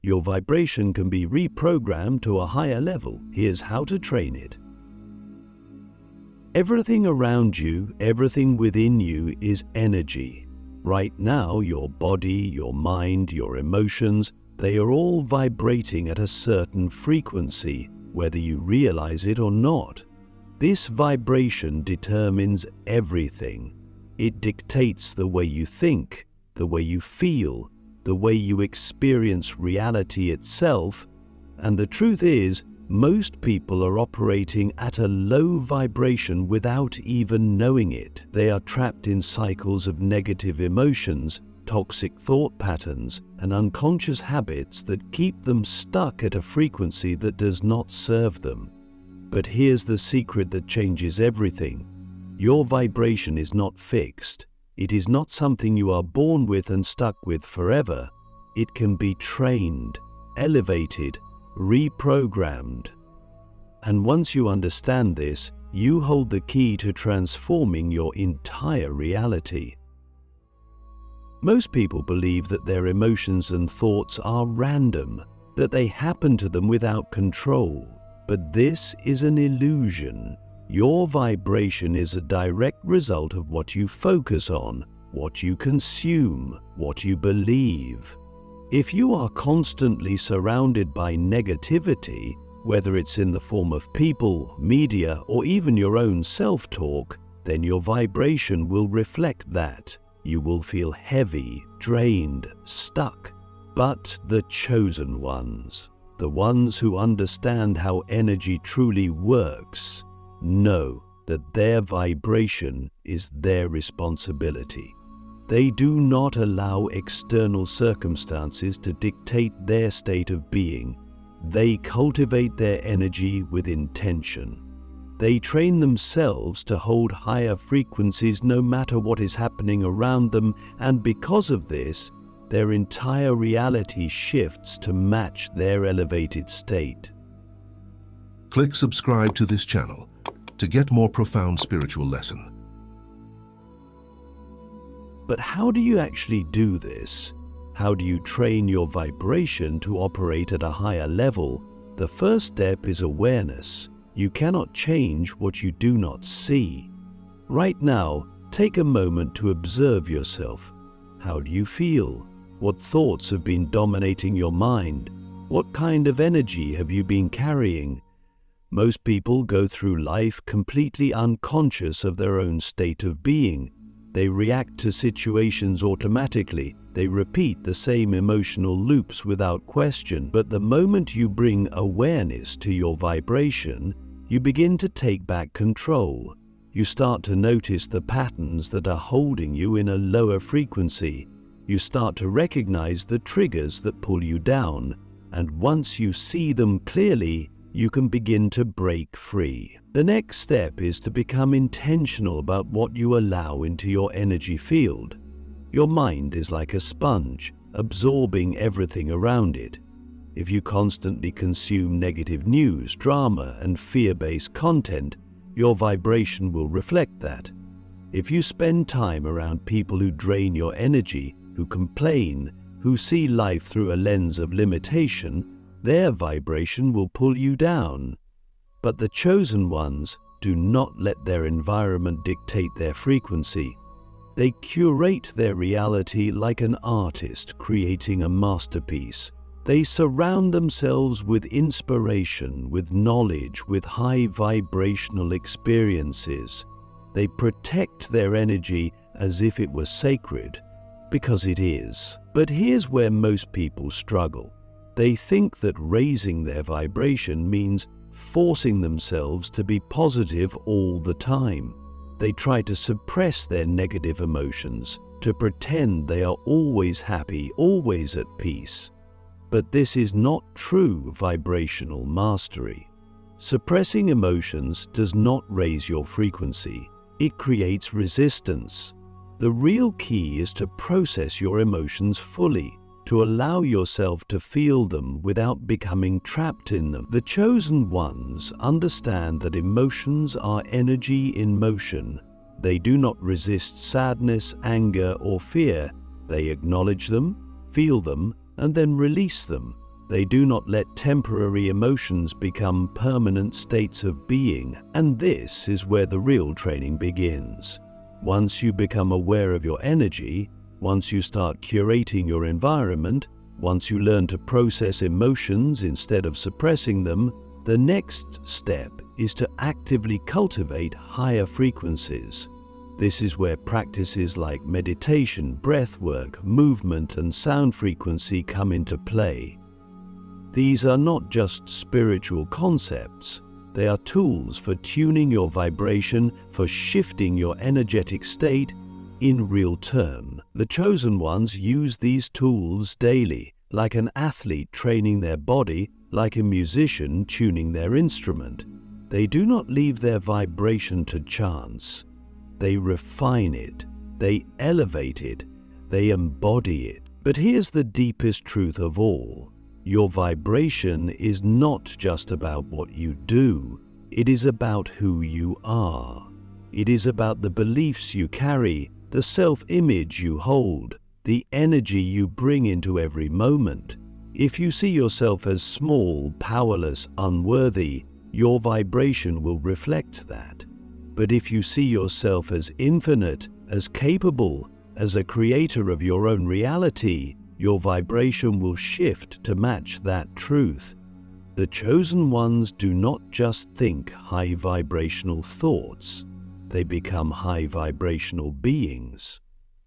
Your vibration can be reprogrammed to a higher level. Here's how to train it. Everything around you, everything within you is energy. Right now, your body, your mind, your emotions, they are all vibrating at a certain frequency, whether you realize it or not. This vibration determines everything. It dictates the way you think, the way you feel, the way you experience reality itself, and the truth is, most people are operating at a low vibration without even knowing it. They are trapped in cycles of negative emotions, toxic thought patterns, and unconscious habits that keep them stuck at a frequency that does not serve them. But here's the secret that changes everything. Your vibration is not fixed. It is not something you are born with and stuck with forever. It can be trained, elevated, reprogrammed. And once you understand this, you hold the key to transforming your entire reality. Most people believe that their emotions and thoughts are random, that they happen to them without control. But this is an illusion. Your vibration is a direct result of what you focus on, what you consume, what you believe. If you are constantly surrounded by negativity, whether it's in the form of people, media, or even your own self-talk, then your vibration will reflect that. You will feel heavy, drained, stuck. But the chosen ones, the ones who understand how energy truly works, know that their vibration is their responsibility. They do not allow external circumstances to dictate their state of being. They cultivate their energy with intention. They train themselves to hold higher frequencies no matter what is happening around them, and because of this, their entire reality shifts to match their elevated state. Click subscribe to this channel to get more profound spiritual lesson. But how do you actually do this? How do you train your vibration to operate at a higher level? The first step is awareness. You cannot change what you do not see. Right now, take a moment to observe yourself. How do you feel? What thoughts have been dominating your mind? What kind of energy have you been carrying? Most people go through life completely unconscious of their own state of being. They react to situations automatically. They repeat the same emotional loops without question. But the moment you bring awareness to your vibration, you begin to take back control. You start to notice the patterns that are holding you in a lower frequency. You start to recognize the triggers that pull you down. And once you see them clearly, you can begin to break free. The next step is to become intentional about what you allow into your energy field. Your mind is like a sponge, absorbing everything around it. If you constantly consume negative news, drama, and fear-based content, your vibration will reflect that. If you spend time around people who drain your energy, who complain, who see life through a lens of limitation, their vibration will pull you down. But the chosen ones do not let their environment dictate their frequency. They curate their reality like an artist creating a masterpiece. They surround themselves with inspiration, with knowledge, with high vibrational experiences. They protect their energy as if it was sacred, because it is. But here's where most people struggle. They think that raising their vibration means forcing themselves to be positive all the time. They try to suppress their negative emotions, to pretend they are always happy, always at peace. But this is not true vibrational mastery. Suppressing emotions does not raise your frequency. It creates resistance. The real key is to process your emotions fully, to allow yourself to feel them without becoming trapped in them. The chosen ones understand that emotions are energy in motion. They do not resist sadness, anger, or fear. They acknowledge them, feel them, and then release them. They do not let temporary emotions become permanent states of being, and this is where the real training begins. Once you become aware of your energy, once you start curating your environment, once you learn to process emotions instead of suppressing them, the next step is to actively cultivate higher frequencies. This is where practices like meditation, breathwork, movement, and sound frequency come into play. These are not just spiritual concepts, they are tools for tuning your vibration, for shifting your energetic state in real time. The chosen ones use these tools daily, like an athlete training their body, like a musician tuning their instrument. They do not leave their vibration to chance. They refine it, they elevate it, they embody it. But here's the deepest truth of all. Your vibration is not just about what you do, it is about who you are. It is about the beliefs you carry, the self-image you hold, the energy you bring into every moment. If you see yourself as small, powerless, unworthy, your vibration will reflect that. But if you see yourself as infinite, as capable, as a creator of your own reality, your vibration will shift to match that truth. The chosen ones do not just think high vibrational thoughts, they become high vibrational beings.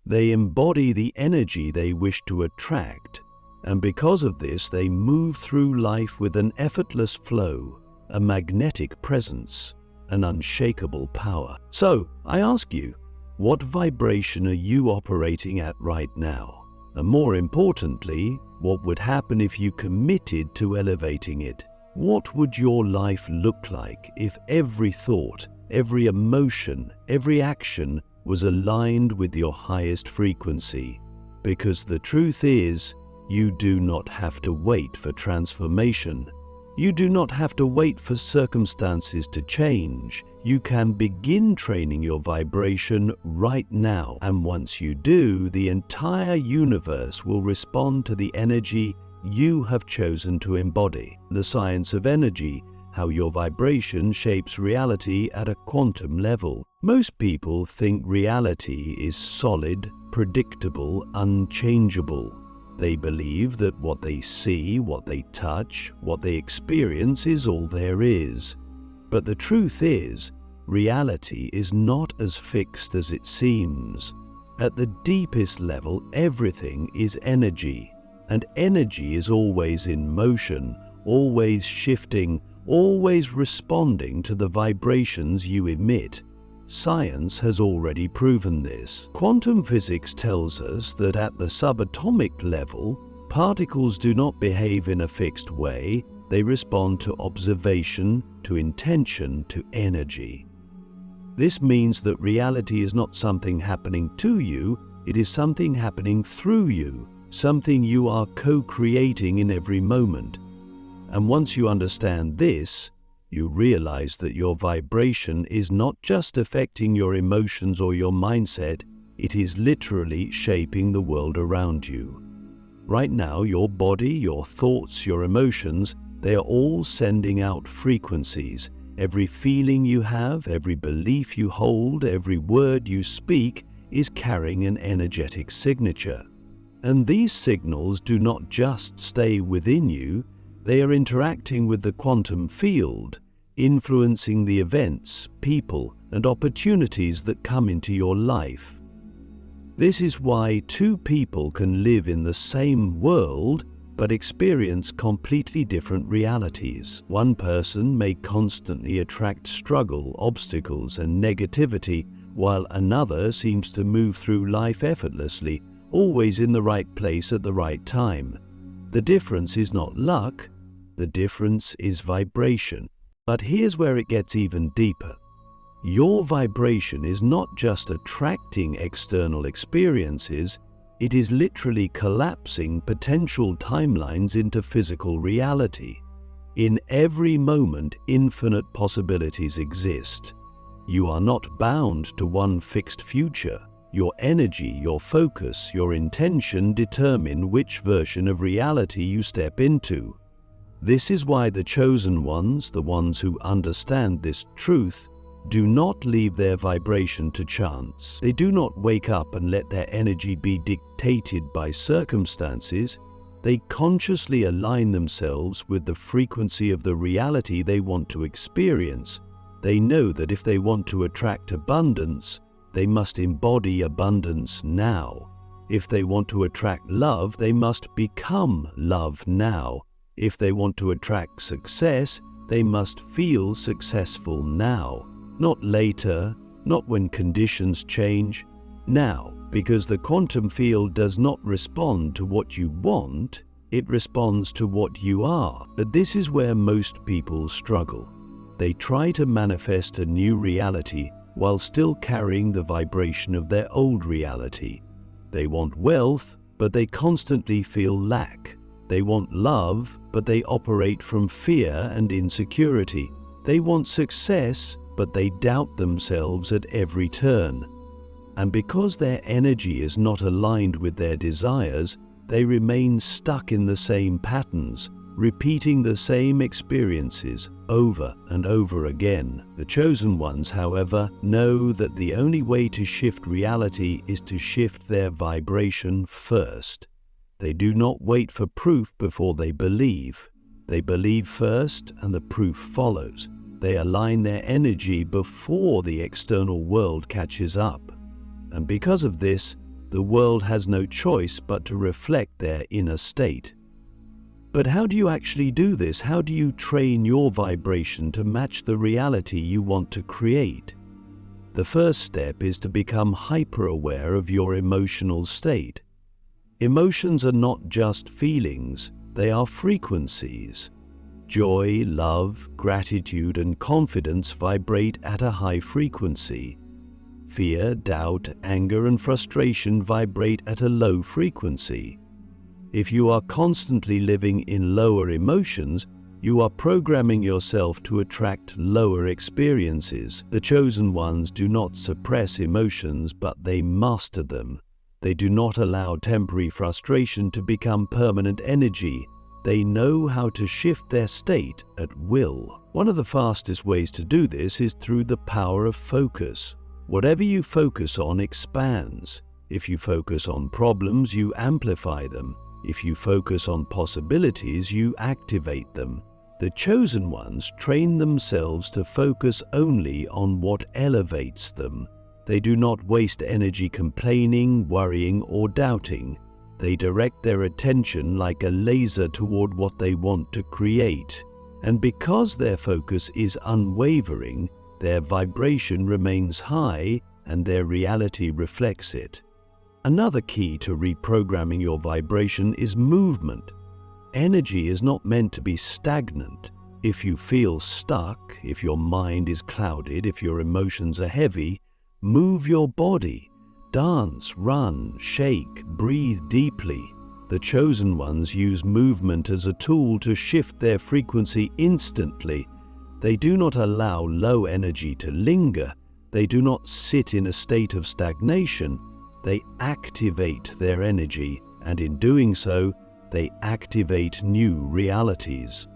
They embody the energy they wish to attract, and because of this they move through life with an effortless flow, a magnetic presence, an unshakable power. So, I ask you, what vibration are you operating at right now? And more importantly, what would happen if you committed to elevating it? What would your life look like if every thought, every emotion, every action was aligned with your highest frequency? Because the truth is, you do not have to wait for transformation. You do not have to wait for circumstances to change. You can begin training your vibration right now. And once you do, the entire universe will respond to the energy you have chosen to embody. The science of energy, how your vibration shapes reality at a quantum level. Most people think reality is solid, predictable, unchangeable. They believe that what they see, what they touch, what they experience is all there is. But the truth is, reality is not as fixed as it seems. At the deepest level, everything is energy, and energy is always in motion, always shifting, always responding to the vibrations you emit. Science has already proven this. Quantum physics tells us that at the subatomic level, particles do not behave in a fixed way, they respond to observation, to intention, to energy. This means that reality is not something happening to you, it is something happening through you, something you are co-creating in every moment. And once you understand this, you realize that your vibration is not just affecting your emotions or your mindset, it is literally shaping the world around you. Right now, your body, your thoughts, your emotions, they are all sending out frequencies. Every feeling you have, every belief you hold, every word you speak is carrying an energetic signature. And these signals do not just stay within you, they are interacting with the quantum field, influencing the events, people, and opportunities that come into your life. This is why two people can live in the same world but experience completely different realities. One person may constantly attract struggle, obstacles, and negativity, while another seems to move through life effortlessly, always in the right place at the right time. The difference is not luck, the difference is vibration. But here's where it gets even deeper. Your vibration is not just attracting external experiences, it is literally collapsing potential timelines into physical reality. In every moment, infinite possibilities exist. You are not bound to one fixed future. Your energy, your focus, your intention determine which version of reality you step into. This is why the chosen ones, the ones who understand this truth, do not leave their vibration to chance. They do not wake up and let their energy be dictated by circumstances. They consciously align themselves with the frequency of the reality they want to experience. They know that if they want to attract abundance, they must embody abundance now. If they want to attract love, they must become love now. If they want to attract success, they must feel successful now. Not later, not when conditions change. Now, because the quantum field does not respond to what you want, it responds to what you are. But this is where most people struggle. They try to manifest a new reality while still carrying the vibration of their old reality. They want wealth, but they constantly feel lack. They want love, but they operate from fear and insecurity. They want success, but they doubt themselves at every turn. And because their energy is not aligned with their desires, they remain stuck in the same patterns, repeating the same experiences over and over again. The chosen ones, however, know that the only way to shift reality is to shift their vibration first. They do not wait for proof before they believe. They believe first and the proof follows. They align their energy before the external world catches up. And because of this, the world has no choice but to reflect their inner state. But how do you actually do this? How do you train your vibration to match the reality you want to create? The first step is to become hyper-aware of your emotional state. Emotions are not just feelings, they are frequencies. Joy, love, gratitude, and confidence vibrate at a high frequency. Fear, doubt, anger, and frustration vibrate at a low frequency. If you are constantly living in lower emotions, you are programming yourself to attract lower experiences. The chosen ones do not suppress emotions, but they master them. They do not allow temporary frustration to become permanent energy. They know how to shift their state at will. One of the fastest ways to do this is through the power of focus. Whatever you focus on expands. If you focus on problems, you amplify them. If you focus on possibilities, you activate them. The chosen ones train themselves to focus only on what elevates them. They do not waste energy complaining, worrying, or doubting. They direct their attention like a laser toward what they want to create. And because their focus is unwavering, their vibration remains high and their reality reflects it. Another key to reprogramming your vibration is movement. Energy is not meant to be stagnant. If you feel stuck, if your mind is clouded, if your emotions are heavy, move your body. Dance, run, shake, breathe deeply. The chosen ones use movement as a tool to shift their frequency instantly. They do not allow low energy to linger. They do not sit in a state of stagnation. They activate their energy, and in doing so, they activate new realities.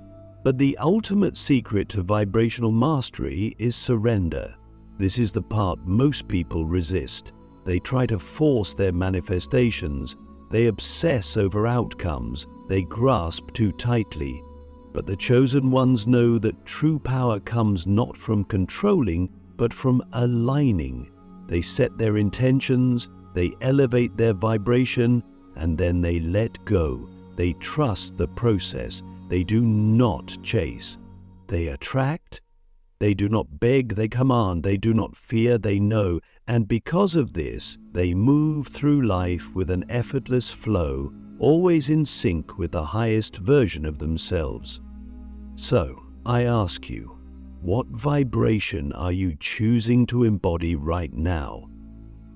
But the ultimate secret to vibrational mastery is surrender. This is the part most people resist. They try to force their manifestations. They obsess over outcomes. They grasp too tightly. But the chosen ones know that true power comes not from controlling, but from aligning. They set their intentions, they elevate their vibration, and then they let go. They trust the process. They do not chase. They attract. They do not beg, they command. They do not fear, they know. And because of this, they move through life with an effortless flow, always in sync with the highest version of themselves. So, I ask you, what vibration are you choosing to embody right now?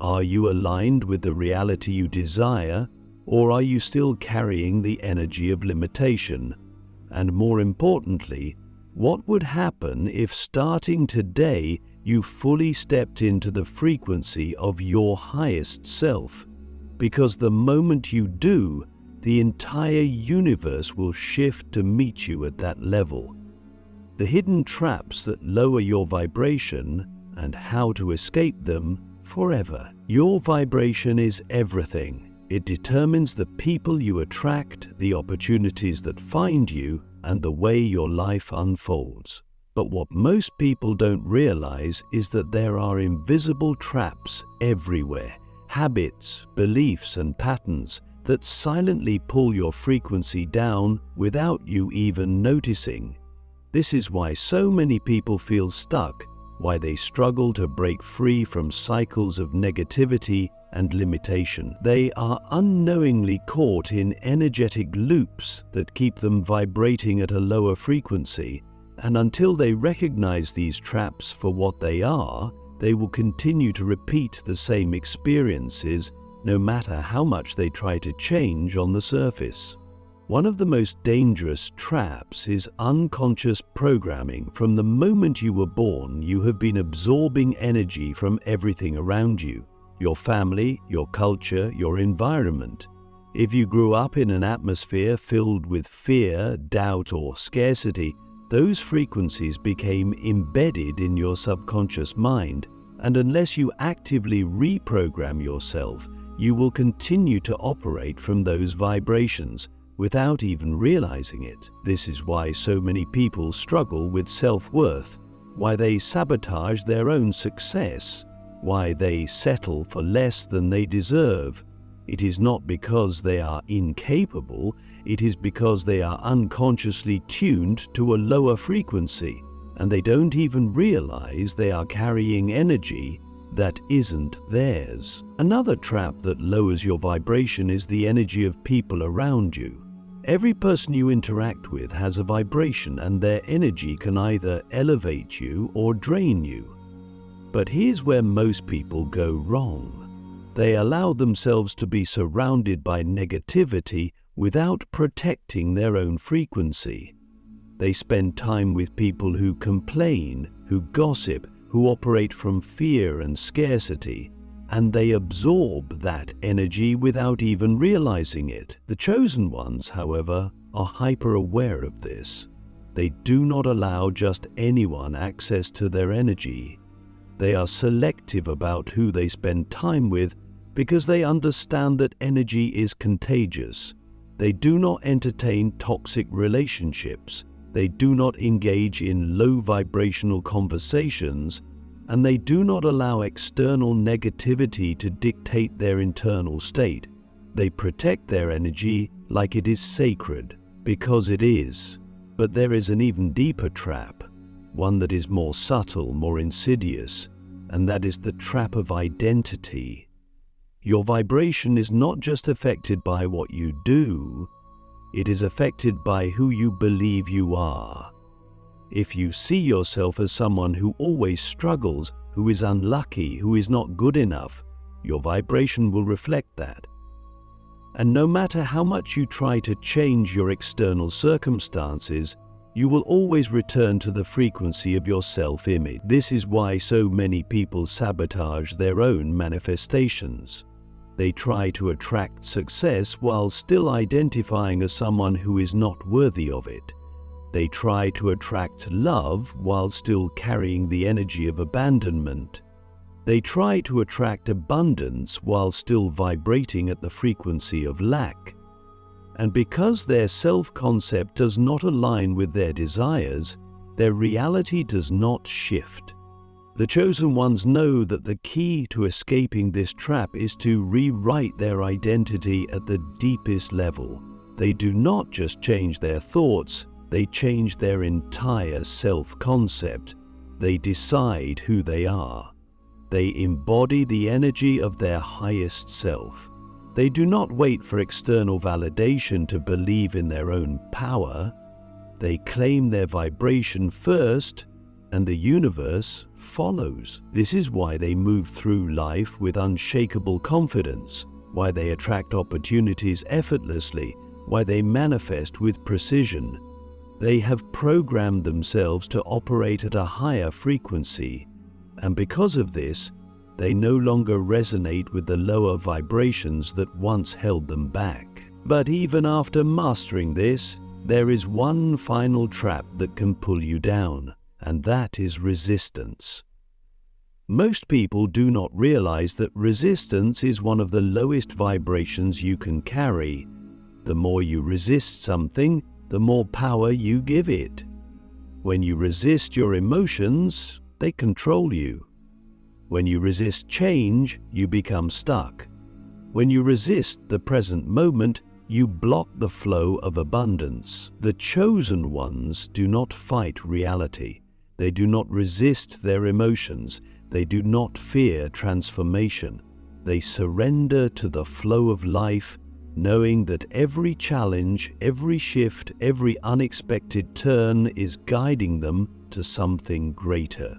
Are you aligned with the reality you desire, or are you still carrying the energy of limitation? And more importantly, what would happen if starting today you fully stepped into the frequency of your highest self, because the moment you do, the entire universe will shift to meet you at that level. The hidden traps that lower your vibration and how to escape them forever. Your vibration is everything. It determines the people you attract, the opportunities that find you, and the way your life unfolds. But what most people don't realize is that there are invisible traps everywhere, habits, beliefs, and patterns that silently pull your frequency down without you even noticing. This is why so many people feel stuck, why they struggle to break free from cycles of negativity and limitation. They are unknowingly caught in energetic loops that keep them vibrating at a lower frequency, and until they recognize these traps for what they are, they will continue to repeat the same experiences no matter how much they try to change on the surface. One of the most dangerous traps is unconscious programming. From the moment you were born, you have been absorbing energy from everything around you, your family, your culture, your environment. If you grew up in an atmosphere filled with fear, doubt, or scarcity, those frequencies became embedded in your subconscious mind, and unless you actively reprogram yourself, you will continue to operate from those vibrations without even realizing it. This is why so many people struggle with self-worth, why they sabotage their own success, why they settle for less than they deserve. It is not because they are incapable, it is because they are unconsciously tuned to a lower frequency, and they don't even realize they are carrying energy that isn't theirs. Another trap that lowers your vibration is the energy of people around you. Every person you interact with has a vibration, and their energy can either elevate you or drain you. But here's where most people go wrong. They allow themselves to be surrounded by negativity without protecting their own frequency. They spend time with people who complain, who gossip, who operate from fear and scarcity, and they absorb that energy without even realizing it. The chosen ones, however, are hyper-aware of this. They do not allow just anyone access to their energy. They are selective about who they spend time with because they understand that energy is contagious. They do not entertain toxic relationships. They do not engage in low vibrational conversations, and they do not allow external negativity to dictate their internal state. They protect their energy like it is sacred, because it is. But there is an even deeper trap, one that is more subtle, more insidious, and that is the trap of identity. Your vibration is not just affected by what you do, it is affected by who you believe you are. If you see yourself as someone who always struggles, who is unlucky, who is not good enough, your vibration will reflect that. And no matter how much you try to change your external circumstances, you will always return to the frequency of your self-image. This is why so many people sabotage their own manifestations. They try to attract success while still identifying as someone who is not worthy of it. They try to attract love while still carrying the energy of abandonment. They try to attract abundance while still vibrating at the frequency of lack. And because their self-concept does not align with their desires, their reality does not shift. The chosen ones know that the key to escaping this trap is to rewrite their identity at the deepest level. They do not just change their thoughts, they change their entire self-concept. They decide who they are. They embody the energy of their highest self. They do not wait for external validation to believe in their own power. They claim their vibration first, and the universe follows. This is why they move through life with unshakable confidence, why they attract opportunities effortlessly, why they manifest with precision. They have programmed themselves to operate at a higher frequency, And because of this, they no longer resonate with the lower vibrations that once held them back. But even after mastering this, there is one final trap that can pull you down, and that is resistance. Most people do not realize that resistance is one of the lowest vibrations you can carry. The more you resist something, the more power you give it. When you resist your emotions, they control you. When you resist change, you become stuck. When you resist the present moment, you block the flow of abundance. The chosen ones do not fight reality. They do not resist their emotions. They do not fear transformation. They surrender to the flow of life, knowing that every challenge, every shift, every unexpected turn is guiding them to something greater.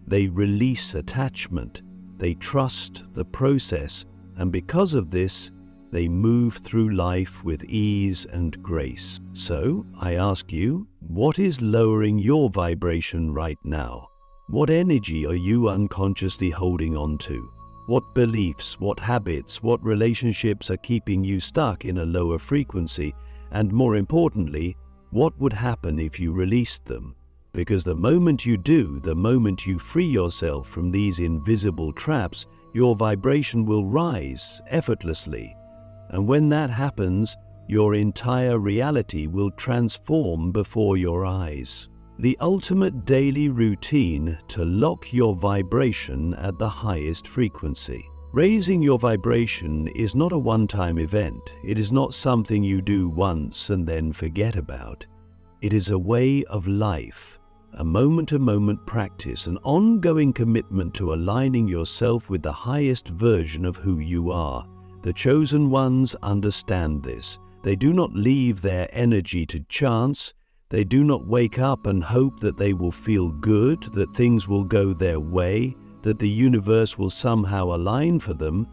They release attachment. They trust the process, and because of this, they move through life with ease and grace. So, I ask you, what is lowering your vibration right now? What energy are you unconsciously holding on to? What beliefs, what habits, what relationships are keeping you stuck in a lower frequency? And more importantly, what would happen if you released them? Because the moment you do, the moment you free yourself from these invisible traps, your vibration will rise effortlessly. And when that happens, your entire reality will transform before your eyes. The ultimate daily routine to lock your vibration at the highest frequency. Raising your vibration is not a one-time event. It is not something you do once and then forget about. It is a way of life, a moment-to-moment practice, an ongoing commitment to aligning yourself with the highest version of who you are. The chosen ones understand this. They do not leave their energy to chance. They do not wake up and hope that they will feel good, that things will go their way, that the universe will somehow align for them.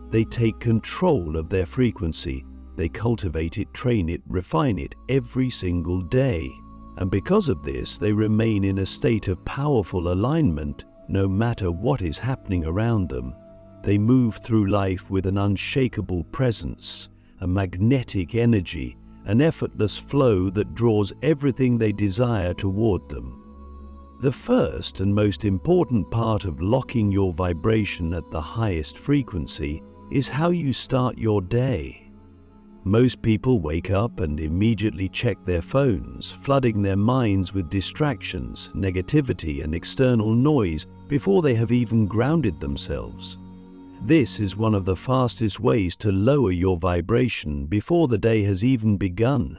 They take control of their frequency. They cultivate it, train it, refine it every single day. And because of this, they remain in a state of powerful alignment no matter what is happening around them. They move through life with an unshakable presence, a magnetic energy, an effortless flow that draws everything they desire toward them. The first and most important part of locking your vibration at the highest frequency is how you start your day. Most people wake up and immediately check their phones, flooding their minds with distractions, negativity, and external noise before they have even grounded themselves. This is one of the fastest ways to lower your vibration before the day has even begun.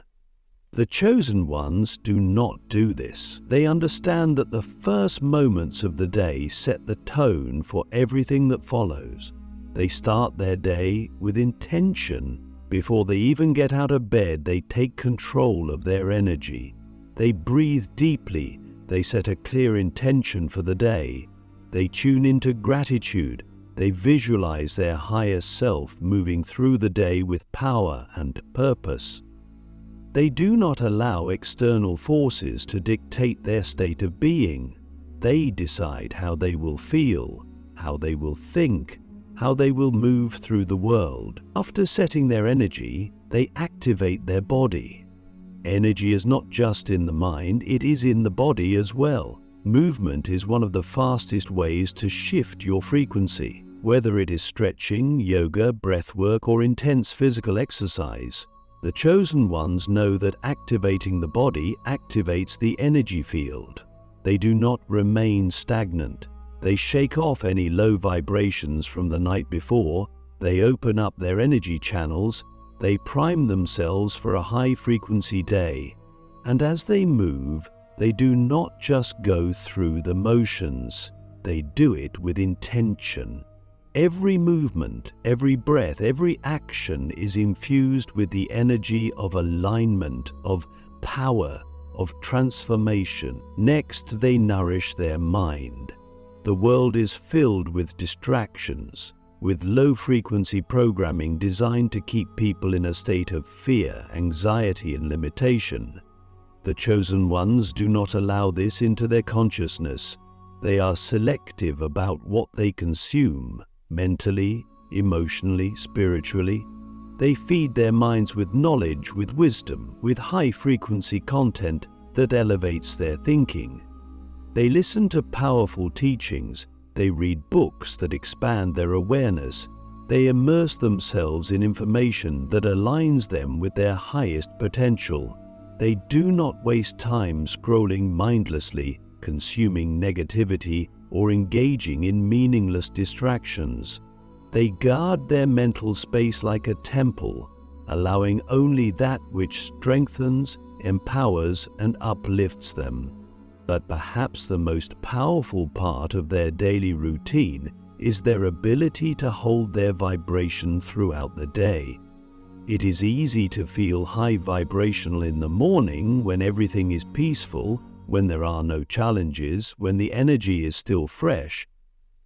The chosen ones do not do this. They understand that the first moments of the day set the tone for everything that follows. They start their day with intention. Before they even get out of bed, they take control of their energy. They breathe deeply. They set a clear intention for the day. They tune into gratitude. They visualize their higher self moving through the day with power and purpose. They do not allow external forces to dictate their state of being. They decide how they will feel, how they will think, how they will move through the world. After setting their energy, they activate their body. Energy is not just in the mind, it is in the body as well. Movement is one of the fastest ways to shift your frequency. Whether it is stretching, yoga, breathwork, or intense physical exercise, the chosen ones know that activating the body activates the energy field. They do not remain stagnant. They shake off any low vibrations from the night before. They open up their energy channels. They prime themselves for a high-frequency day. And as they move, they do not just go through the motions. They do it with intention. Every movement, every breath, every action is infused with the energy of alignment, of power, of transformation. Next, they nourish their mind. The world is filled with distractions, with low-frequency programming designed to keep people in a state of fear, anxiety, and limitation. The chosen ones do not allow this into their consciousness. They are selective about what they consume, mentally, emotionally, spiritually. They feed their minds with knowledge, with wisdom, with high-frequency content that elevates their thinking. They listen to powerful teachings. They read books that expand their awareness. They immerse themselves in information that aligns them with their highest potential. They do not waste time scrolling mindlessly, consuming negativity, or engaging in meaningless distractions. They guard their mental space like a temple, allowing only that which strengthens, empowers, and uplifts them. But perhaps the most powerful part of their daily routine is their ability to hold their vibration throughout the day. It is easy to feel high vibrational in the morning when everything is peaceful, when there are no challenges, when the energy is still fresh.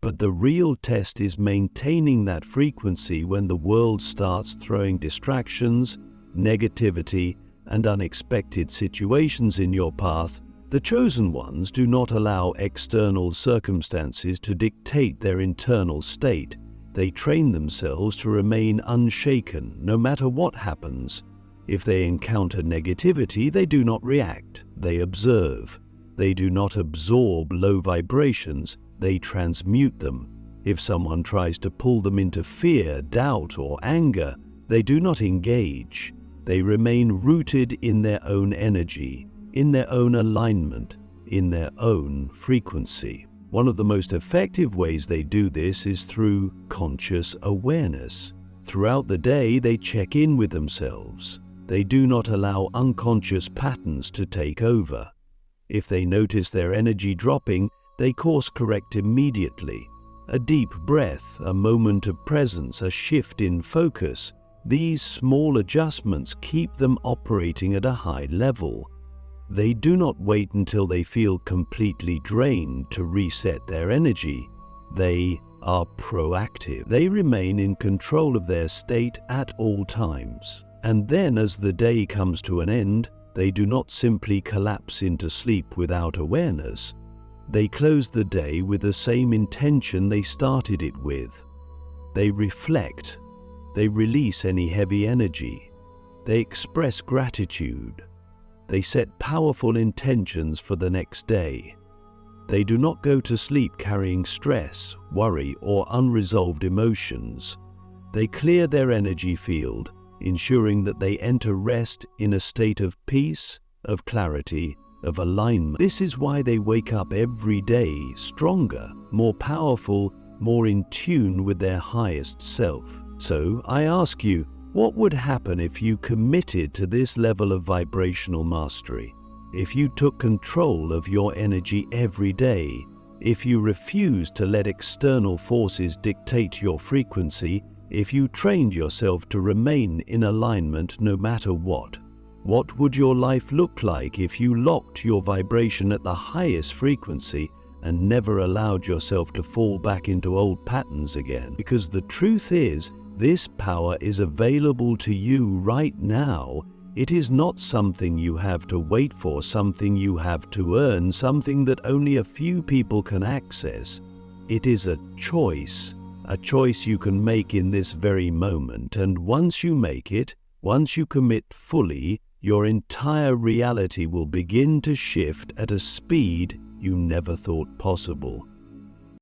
But the real test is maintaining that frequency when the world starts throwing distractions, negativity, and unexpected situations in your path. The chosen ones do not allow external circumstances to dictate their internal state. They train themselves to remain unshaken no matter what happens. If they encounter negativity, they do not react, they observe. They do not absorb low vibrations, they transmute them. If someone tries to pull them into fear, doubt, or anger, they do not engage. They remain rooted in their own energy, in their own alignment, in their own frequency. One of the most effective ways they do this is through conscious awareness. Throughout the day, they check in with themselves. They do not allow unconscious patterns to take over. If they notice their energy dropping, they course correct immediately. A deep breath, a moment of presence, a shift in focus. These small adjustments keep them operating at a high level. They do not wait until they feel completely drained to reset their energy. They are proactive. They remain in control of their state at all times. And then, as the day comes to an end, they do not simply collapse into sleep without awareness. They close the day with the same intention they started it with. They reflect. They release any heavy energy. They express gratitude. They set powerful intentions for the next day. They do not go to sleep carrying stress, worry, or unresolved emotions. They clear their energy field, ensuring that they enter rest in a state of peace, of clarity, of alignment. This is why they wake up every day stronger, more powerful, more in tune with their highest self. So I ask you, what would happen if you committed to this level of vibrational mastery? If you took control of your energy every day? If you refused to let external forces dictate your frequency? If you trained yourself to remain in alignment no matter what? What would your life look like if you locked your vibration at the highest frequency and never allowed yourself to fall back into old patterns again? Because the truth is, this power is available to you right now. It is not something you have to wait for, something you have to earn, something that only a few people can access. It is a choice you can make in this very moment. And once you make it, once you commit fully, your entire reality will begin to shift at a speed you never thought possible.